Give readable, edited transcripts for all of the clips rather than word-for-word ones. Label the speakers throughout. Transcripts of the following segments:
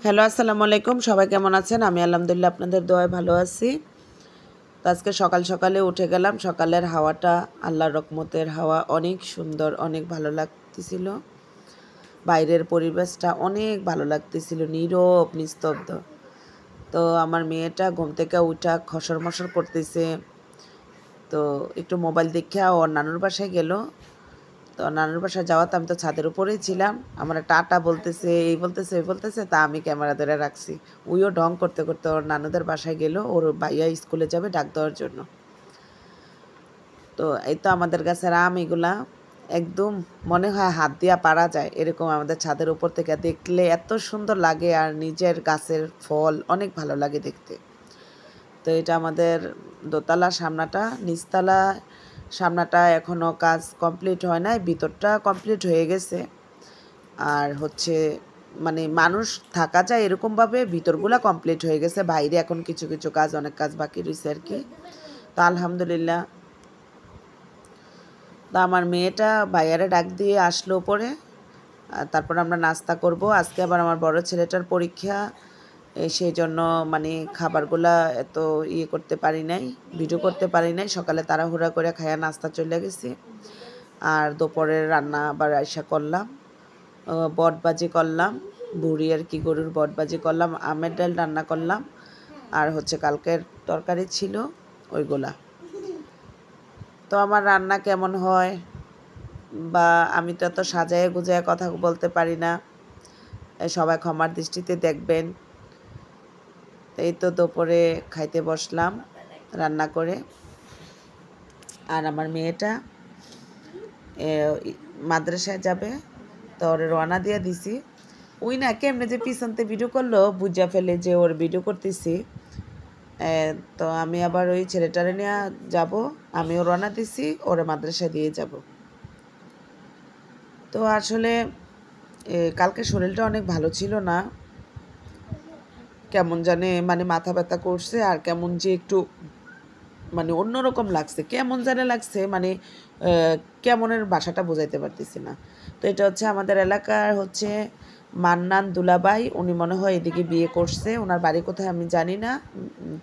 Speaker 1: Hello, আসসালামু আলাইকুম। সবাই কেমন আছেন? আমি আলহামদুলিল্লাহ আপনাদের দোয়ায় ভালো আছি। তো আজকে সকাল সকালে উঠে গেলাম। সকালের হাওয়াটা আল্লাহর রহমতের হাওয়া, অনেক সুন্দর, অনেক ভালো লাগতেছিল। বাইরের পরিবেশটা অনেক ভালো লাগতেছিল, নীরব নিস্তব্ধ। তো আমার মেয়েটা ঘুম থেকে উঠা খসর-মসর করতেছে। তো একটু মোবাইল দেইখা ওর নানুর বাসায় গেল। তো নানুর বাসায় যাওয়াতে আমি তো ছাদের উপরেই ছিলাম। আমারে টাটা বলতেছে, এই বলতেছে, ওই বলতেছে, তা আমি ক্যামেরা ধরে রাখছি। ওইও ঢং করতে, করতে ওর নানুদের বাসায় গেল। ওর ভাইয়া স্কুলে যাবে ডাক দেওয়ার জন্য। তো এই তো আমাদের গাছের আম এগুলা একদম মনে হয় হাত দিয়া পাড়া যায়। এরকম আমাদের ছাদের উপর থেকে দেখলে এত সুন্দর লাগে, আর নিজের গাছের ফল অনেক ভালো লাগে দেখতে। তো এটা আমাদের দোতলা সামনাটা, নিচতলা সামনাটা এখনও কাজ কমপ্লিট হয় নাই, ভিতরটা কমপ্লিট হয়ে গেছে। আর হচ্ছে মানে মানুষ থাকা যায় এরকমভাবে ভিতরগুলা কমপ্লিট হয়ে গেছে, বাইরে এখন কিছু কিছু কাজ, অনেক কাজ বাকি রয়েছে আর কি। তো আলহামদুলিল্লাহ। তো আমার মেয়েটা ভাইয়ারে ডাক দিয়ে আসলো পরে, তারপর আমরা নাস্তা করব। আজকে আবার আমার বড় ছেলেটার পরীক্ষা, সেই জন্য মানে খাবারগুলা এত করতে পারি নাই, ভিডিও করতে পারি নাই। সকালে তাড়াহুড়া করে খাইয়া নাস্তা চলে গেছি। আর দুপুরের রান্না আবার আইসা করলাম, বটবাজি করলাম, বুড়ি আর কি গরুর বটবাজি করলাম, আমের ডাল রান্না করলাম, আর হচ্ছে কালকের তরকারি ছিল ওইগুলা। তো আমার রান্না কেমন হয় বা আমি তো এত সাজায় গুজায় কথা বলতে পারি না, সবাই ক্ষমার দৃষ্টিতে দেখবেন। এই তো দুপুরে খাইতে বসলাম রান্না করে। আর আমার মেয়েটা মাদ্রাসায় যাবে, তো ওর রওনা দিয়ে দিছি। ওই না কেমনে যে পিছনতে ভিডিও করলো, বুঝা ফেলে যে ওর ভিডিও করতেছি। তো আমি আবার ওই ছেলেটারে নিয়ে যাব, আমিও রওনা দিছি, ওরে মাদ্রাসায় দিয়ে যাব। তো আসলে কালকে শরীরটা অনেক ভালো ছিল না, কেমন জানে মানে মাথা ব্যথা করছে, আর কেমন যে একটু মানে অন্যরকম লাগছে, কেমন জানে লাগছে মানে কেমনের ভাষাটা বোঝাইতে পারতেছি না। তো এটা হচ্ছে আমাদের এলাকার হচ্ছে মান্নান দুলাভাই, উনি মনে হয় এদিকে বিয়ে করছে, ওনার বাড়ি কোথায় আমি জানি না।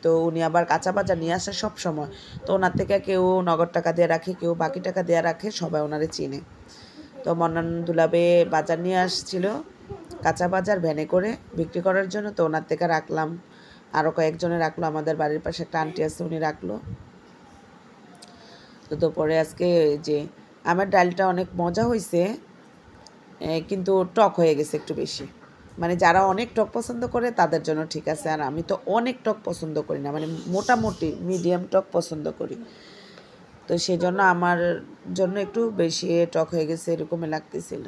Speaker 1: তো উনি আবার কাঁচা বাজার নিয়ে আসে সব সময়। তো ওনার থেকে কেউ নগদ টাকা দিয়ে রাখে, কেউ বাকি টাকা দিয়ে রাখে, সবাই ওনারে চিনে। তো মান্নান দুলাভাই বাজার নিয়ে আসছিল, কাঁচা বাজার ভ্যানে করে বিক্রি করার জন্য। তো ওনার থেকে রাখলাম, আরও কয়েকজনে রাখলো, আমাদের বাড়ির পাশে একটা আন্টি আছে উনি রাখলো। তো দুপুরে আজকে যে আমার ডালটা অনেক মজা হয়েছে, কিন্তু টক হয়ে গেছে একটু বেশি। মানে যারা অনেক টক পছন্দ করে তাদের জন্য ঠিক আছে, আর আমি তো অনেক টক পছন্দ করি না, মানে মোটামুটি মিডিয়াম টক পছন্দ করি। তো সেই জন্য আমার জন্য একটু বেশি টক হয়ে গেছে এরকমই লাগতেছিল।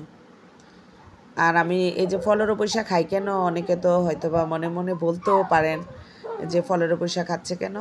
Speaker 1: আর আমি এই যে ফলের উপর খাই কেন, অনেকে তো হয়তো বা মনে মনে বলতেও পারেন যে ফলের উপর খাচ্ছে কেন।